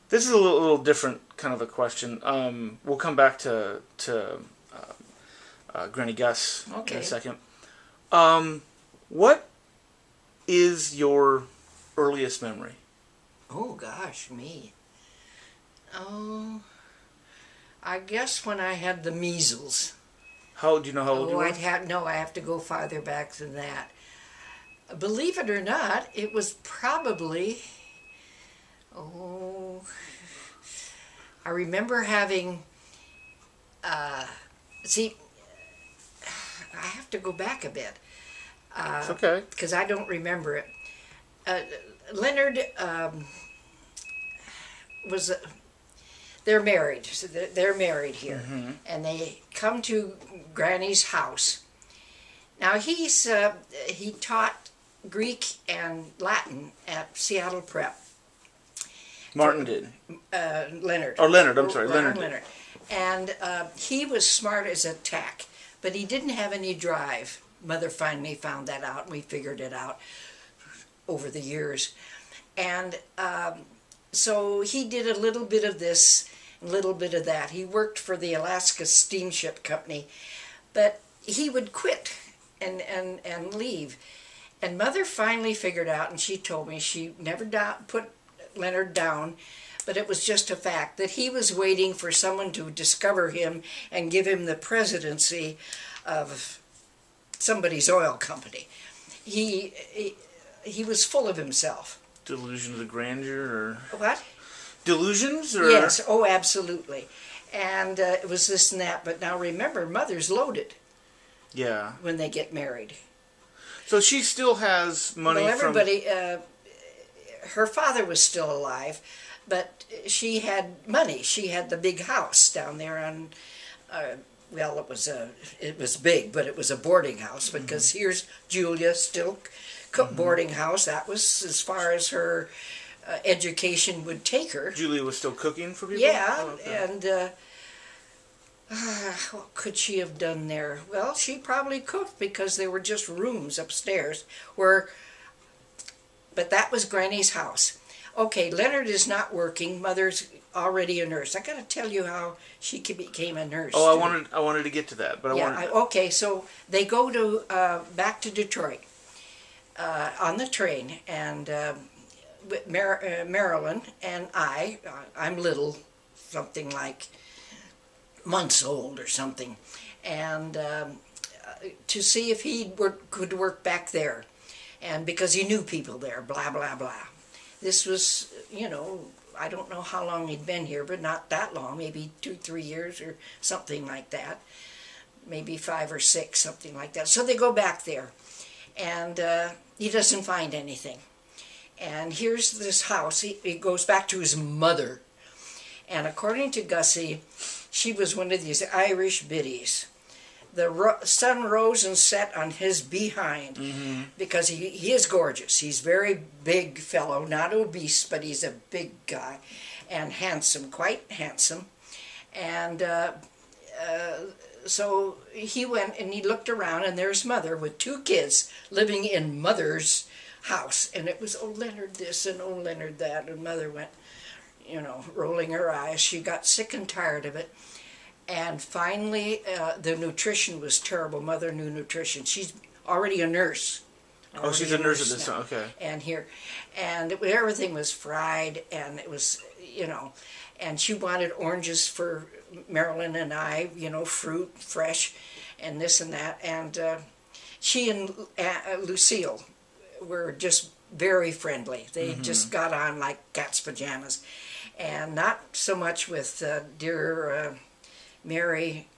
This is a little different kind of a question. We'll come back to Granny Gus in a Okay. second. What is your earliest memory? Oh gosh, me. Oh, I guess when I had the measles. How do you know how old you Oh, were? I have to go farther back than that. Believe it or not, it was probably, oh, I remember having, uh, see, I have to go back a bit It's okay. because I don't remember it. Uh, Leonard was, they're married, so they're married here, and they come to Granny's house. Now he taught Greek and Latin at Seattle Prep. Martin did. Leonard. Or Leonard, I'm sorry, Leonard did. Leonard. And he was smart as a tack, but he didn't have any drive. Mother finally found that out, and we figured it out over the years. And so he did a little bit of this, a little bit of that. He worked for the Alaska Steamship Company, but he would quit and leave. And Mother finally figured out, and she told me she never put Leonard down, but it was just a fact that he was waiting for someone to discover him and give him the presidency of somebody's oil company. He was full of himself. Delusions of grandeur, or What? delusions, or Yes, oh, absolutely. And it was this and that. But now remember, Mother's loaded yeah. when they get married. So she still has money Well, from. everybody, her father was still alive, but she had money. She had the big house down there on, well, it was big, but it was a boarding house, because here's Julia still boarding house. That was as far as her education would take her. Julia was still cooking for people. Yeah, Oh, okay. and what could she have done there? Well, she probably cooked, because there were just rooms upstairs where, but that was Granny's house. Okay, Leonard is not working. Mother's already a nurse. I got to tell you how she became a nurse. Oh, too. I wanted to get to that, but I Yeah, wanted. okay, so they go to back to Detroit on the train, and with Marilyn and I'm little, something like months old or something, and to see if he could work back there, and because he knew people there, blah, blah, blah. This was, I don't know how long he'd been here, but not that long, maybe 2-3 years or something like that, maybe 5 or 6, something like that. So they go back there, and he doesn't find anything. And here's this house. He goes back to his mother, and according to Gussie, she was one of these Irish biddies. The sun rose and set on his behind, because he is gorgeous. He's very big fellow, not obese, but he's a big guy, and handsome, quite handsome. And so he went and he looked around, and there's Mother with 2 kids living in Mother's house. And it was, oh, Leonard this and oh, Leonard that. And Mother went, rolling her eyes. She got sick and tired of it. And finally, the nutrition was terrible. Mother knew nutrition. She's already a nurse. Oh, she's a nurse at this time. Okay. And everything was fried, and it was, and she wanted oranges for Marilyn and I, fruit, fresh, and this and that. And she and Lucille were just very friendly. They just got on like cat's pajamas. And not so much with dear Mary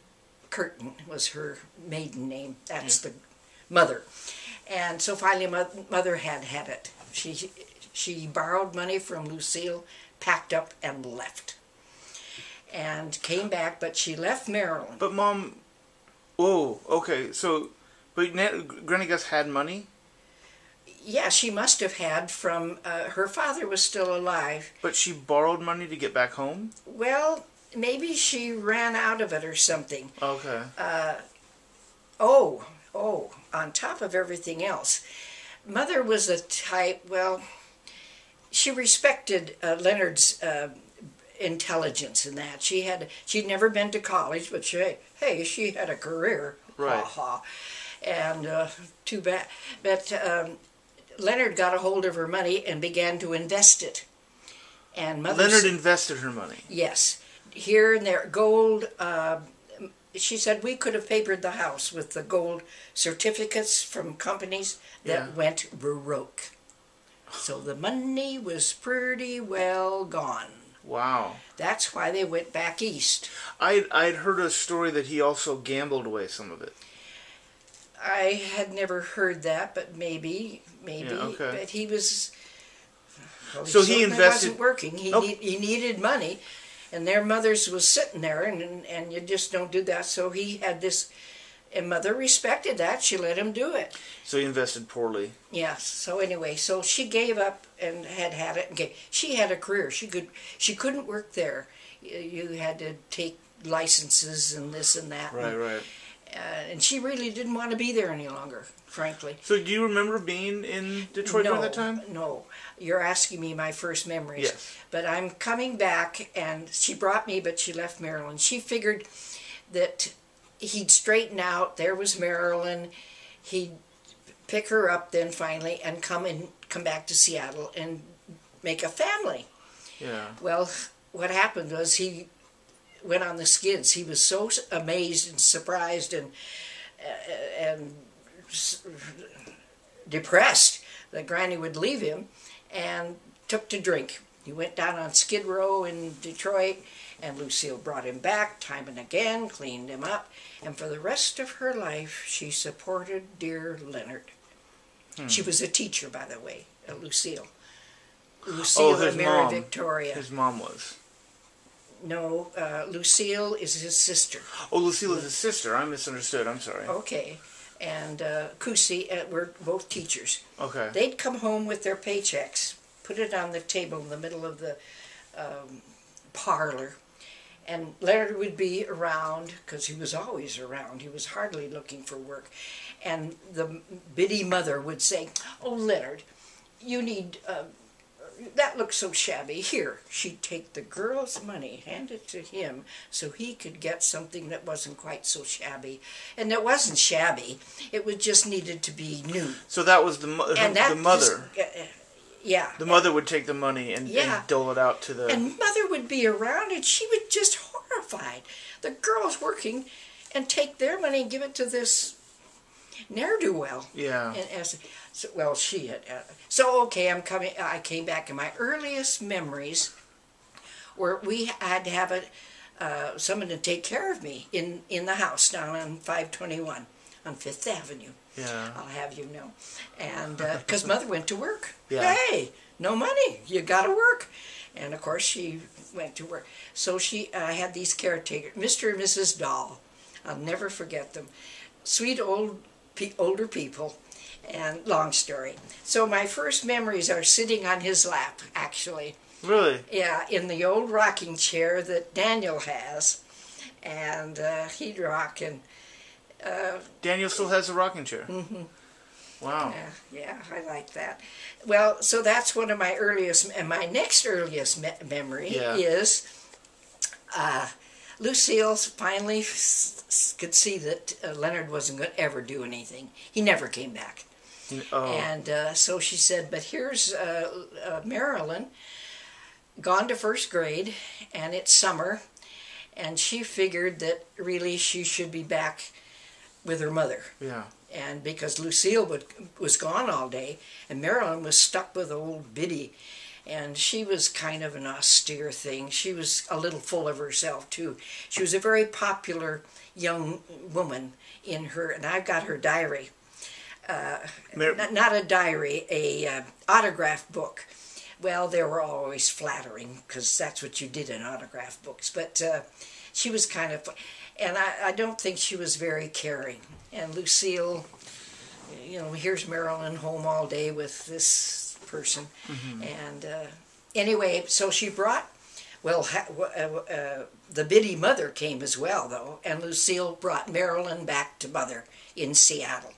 Curtin was her maiden name. That's the mother. And so finally Mother had it. She borrowed money from Lucille, packed up and left. And came back, but she left Maryland. But Mom, oh, okay. So, but Granny Gus had money, Yeah, she must have had from, her father was still alive. but she borrowed money to get back home. Well, maybe she ran out of it or something. Okay. Oh, on top of everything else, Mother was a type, well, she respected Leonard's intelligence in that. She'd never been to college, but she had a career. Right. Ha ha. And too bad. But Leonard got a hold of her money and began to invest it. And Leonard invested her money. Yes, here and there, gold. She said we could have papered the house with the gold certificates from companies that went baroque. So the money was pretty well gone. Wow. That's why they went back east. I'd heard a story that he also gambled away some of it. I had never heard that, but maybe. Yeah, okay. But he was. Well, so he invested. Wasn't working. He needed money, and their mothers was sitting there, and you just don't do that. So he had this, and mother respected that. She let him do it. So he invested poorly. Yes. So anyway, so she gave up and had it. And she had a career. She couldn't work there. You had to take licenses and this and that. Right. And she really didn't want to be there any longer, frankly. So do you remember being in Detroit during that time? No. You're asking me my first memories. Yes. But I'm coming back, and she brought me, but she left Maryland. She figured that he'd straighten out. There was Maryland. He'd pick her up then finally and come back to Seattle and make a family. Yeah. Well, what happened was he went on the skids. He was so amazed and surprised and depressed that Granny would leave him and took to drink. He went down on Skid Row in Detroit, and Lucille brought him back time and again, cleaned him up, and for the rest of her life she supported dear Leonard. She was a teacher, by the way, Lucille. Lucille and Mary mom. Victoria. His mom was. No, Lucille is his sister. Oh, Lucille is his sister. I misunderstood. I'm sorry. Okay. And Kusi were both teachers. Okay. They'd come home with their paychecks, put it on the table in the middle of the parlor, and Leonard would be around, because he was always around. He was hardly looking for work. And the Biddy mother would say, "Oh, Leonard, you need... that looks so shabby. Here." She'd take the girl's money, hand it to him, so he could get something that wasn't quite so shabby. And it wasn't shabby. It was just needed to be new. So that was the mother. Yeah. The mother would take the money and dole it out to the... And mother would be around, and she was just horrified. The girls working, and take their money and give it to this ne'er-do-well. Yeah. Well, she had. So okay, I came back, and my earliest memories were we had to have someone to take care of me in the house down on 521 on Fifth Avenue. Yeah. I'll have you know, and because mother went to work. Yeah. Hey, no money, you got to work, and of course she went to work. So she had these caretakers, Mr. and Mrs. Dahl. I'll never forget them. Sweet older people. And long story. So my first memories are sitting on his lap, actually. Really? Yeah, in the old rocking chair that Daniel has. And he'd rock. And Daniel still has a rocking chair? Mm-hmm. Wow. Yeah, I like that. Well, so that's one of my earliest, and my next earliest memory is Lucille finally could see that Leonard wasn't going to ever do anything. He never came back. Oh. And so she said, but here's Marilyn, gone to first grade, and it's summer, and she figured that really she should be back with her mother. Yeah. And because Lucille was gone all day, and Marilyn was stuck with old Biddy, and she was kind of an austere thing. She was a little full of herself, too. She was a very popular young woman in her, and I've got her diary. Not a diary, a autograph book. Well, they were always flattering, because that's what you did in autograph books. But she was kind of, and I don't think she was very caring. And Lucille, you know, here's Marilyn home all day with this person. Mm-hmm. And anyway, so she brought, the Biddy mother came as well, though, and Lucille brought Marilyn back to mother in Seattle.